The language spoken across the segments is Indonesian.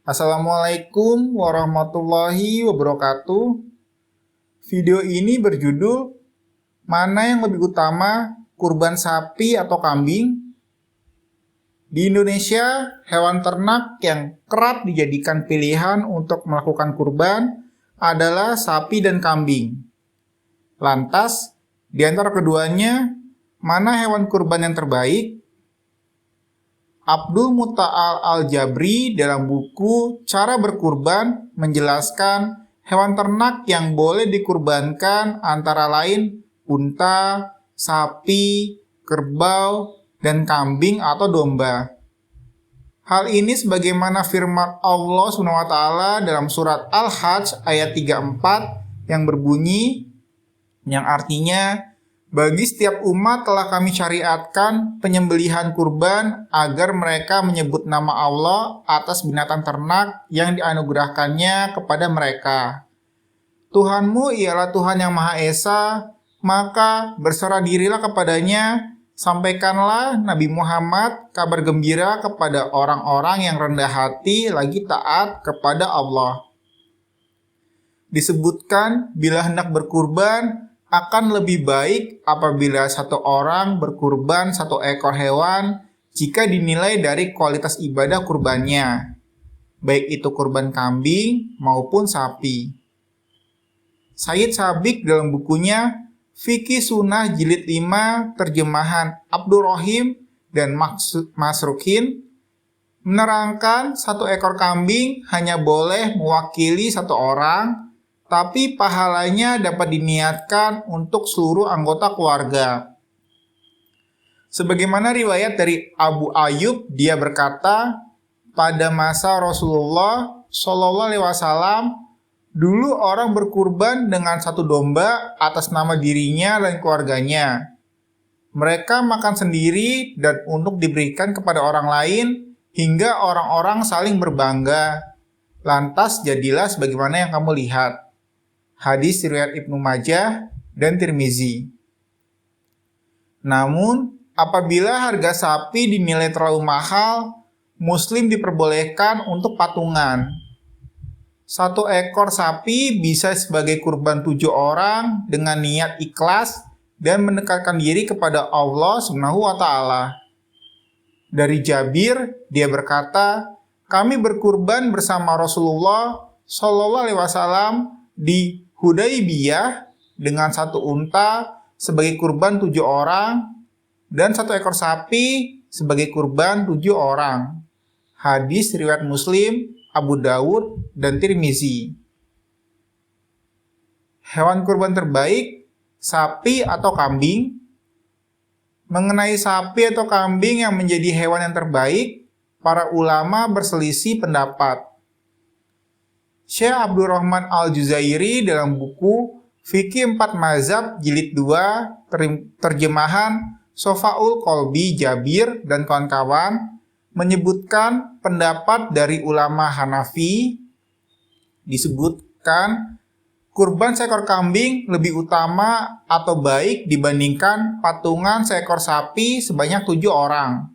Assalamualaikum warahmatullahi wabarakatuh. Video ini berjudul mana yang lebih utama, kurban sapi atau kambing? Di Indonesia, hewan ternak yang kerap dijadikan pilihan untuk melakukan kurban adalah sapi dan kambing. Lantas, di antara keduanya, mana hewan kurban yang terbaik? Abdul Muta'al Al-Jabri dalam buku Cara Berkurban menjelaskan hewan ternak yang boleh dikurbankan antara lain unta, sapi, kerbau, dan kambing atau domba. Hal ini sebagaimana firman Allah SWT dalam surat Al-Hajj ayat 34 yang berbunyi, yang artinya, bagi setiap umat telah kami syariatkan penyembelihan kurban agar mereka menyebut nama Allah atas binatang ternak yang dianugerahkannya kepada mereka. Tuhanmu ialah Tuhan yang Maha Esa, maka berserah dirilah kepadanya, sampaikanlah Nabi Muhammad kabar gembira kepada orang-orang yang rendah hati lagi taat kepada Allah. Disebutkan bila hendak berkurban, akan lebih baik apabila satu orang berkurban satu ekor hewan jika dinilai dari kualitas ibadah kurbannya, baik itu kurban kambing maupun sapi. Sayyid Sabiq dalam bukunya Fikih Sunnah Jilid 5 terjemahan Abdul Rahim dan Masrukin menerangkan satu ekor kambing hanya boleh mewakili satu orang, tapi pahalanya dapat diniatkan untuk seluruh anggota keluarga. Sebagaimana riwayat dari Abu Ayyub, dia berkata, pada masa Rasulullah SAW, dulu orang berkurban dengan satu domba atas nama dirinya dan keluarganya. Mereka makan sendiri dan untuk diberikan kepada orang lain, hingga orang-orang saling berbangga. Lantas jadilah sebagaimana yang kamu lihat. Hadis riwayat Ibnu Majah dan Tirmizi. Namun, apabila harga sapi dinilai terlalu mahal, Muslim diperbolehkan untuk patungan. Satu ekor sapi bisa sebagai kurban 7 orang dengan niat ikhlas dan mendekatkan diri kepada Allah SWT. Dari Jabir, dia berkata, kami berkurban bersama Rasulullah SAW di Hudaybiyah dengan satu unta sebagai kurban 7 orang dan satu ekor sapi sebagai kurban 7 orang. Hadis riwayat Muslim, Abu Dawud, dan Tirmizi. Hewan kurban terbaik, sapi atau kambing? Mengenai sapi atau kambing yang menjadi hewan yang terbaik, para ulama berselisih pendapat. Syekh Abdurrahman Al-Juzairi dalam buku Fikih 4 Mazhab Jilid 2 terjemahan Sofaul Kolbi Jabir dan kawan-kawan menyebutkan pendapat dari ulama Hanafi. Disebutkan kurban seekor kambing lebih utama atau baik dibandingkan patungan seekor sapi sebanyak 7 orang.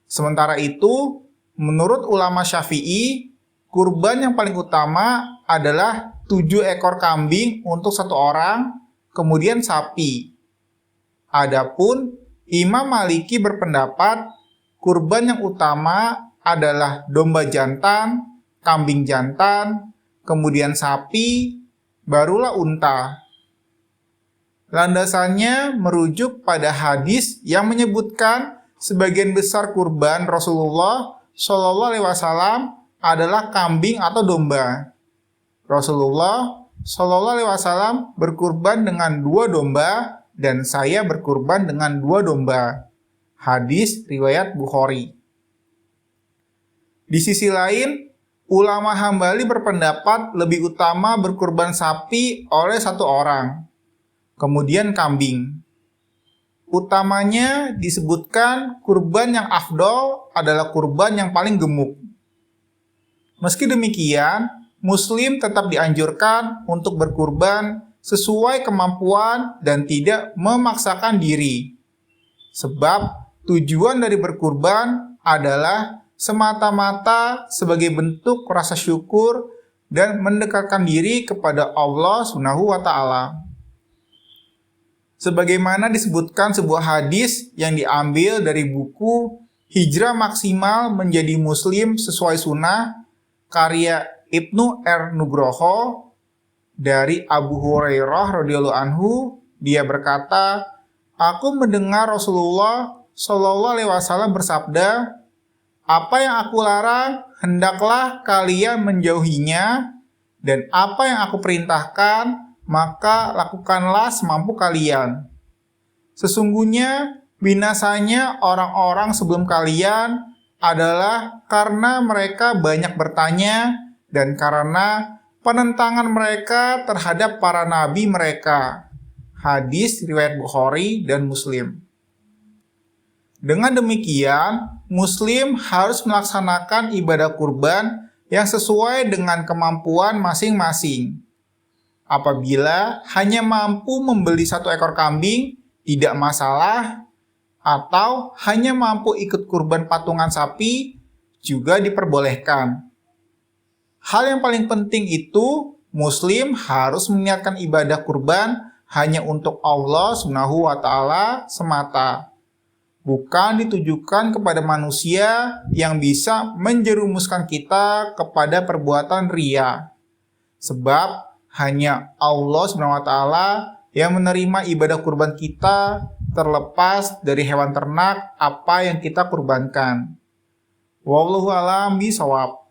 Sementara itu, menurut ulama Syafi'i, kurban yang paling utama adalah 7 ekor kambing untuk satu orang, kemudian sapi. Adapun Imam Maliki berpendapat kurban yang utama adalah domba jantan, kambing jantan, kemudian sapi, barulah unta. Landasannya merujuk pada hadis yang menyebutkan sebagian besar kurban Rasulullah SAW adalah kambing atau domba. Rasulullah SAW berkurban dengan 2 domba dan saya berkurban dengan 2 domba. Hadis riwayat Bukhari. Di sisi lain, ulama Hambali berpendapat lebih utama berkurban sapi oleh 1 orang, kemudian kambing. Utamanya disebutkan kurban yang afdol adalah kurban yang paling gemuk. Meski demikian, Muslim tetap dianjurkan untuk berkurban sesuai kemampuan dan tidak memaksakan diri. Sebab tujuan dari berkurban adalah semata-mata sebagai bentuk rasa syukur dan mendekatkan diri kepada Allah Subhanahu wa taala. Sebagaimana disebutkan sebuah hadis yang diambil dari buku Hijrah Maksimal Menjadi Muslim Sesuai Sunnah karya Ibnu R. Nugroho dari Abu Hurairah radhiyallahu anhu, dia berkata, "Aku mendengar Rasulullah Shallallahu alaihi wasallam bersabda, apa yang aku larang hendaklah kalian menjauhinya, dan apa yang aku perintahkan maka lakukanlah semampu kalian. Sesungguhnya binasanya orang-orang sebelum kalian adalah karena mereka banyak bertanya dan karena penentangan mereka terhadap para nabi mereka." Hadis riwayat Bukhari dan Muslim. Dengan demikian, Muslim harus melaksanakan ibadah kurban yang sesuai dengan kemampuan masing-masing. Apabila hanya mampu membeli 1 ekor kambing, tidak masalah, atau hanya mampu ikut kurban patungan sapi, juga diperbolehkan. Hal yang paling penting itu, Muslim harus meniatkan ibadah kurban hanya untuk Allah Subhanahu wa taala semata, bukan ditujukan kepada manusia yang bisa menjerumuskan kita kepada perbuatan riya. Sebab hanya Allah Subhanahu wa taala yang menerima ibadah kurban kita terlepas dari hewan ternak apa yang kita kurbankan. Wallahu a'lam bishawab.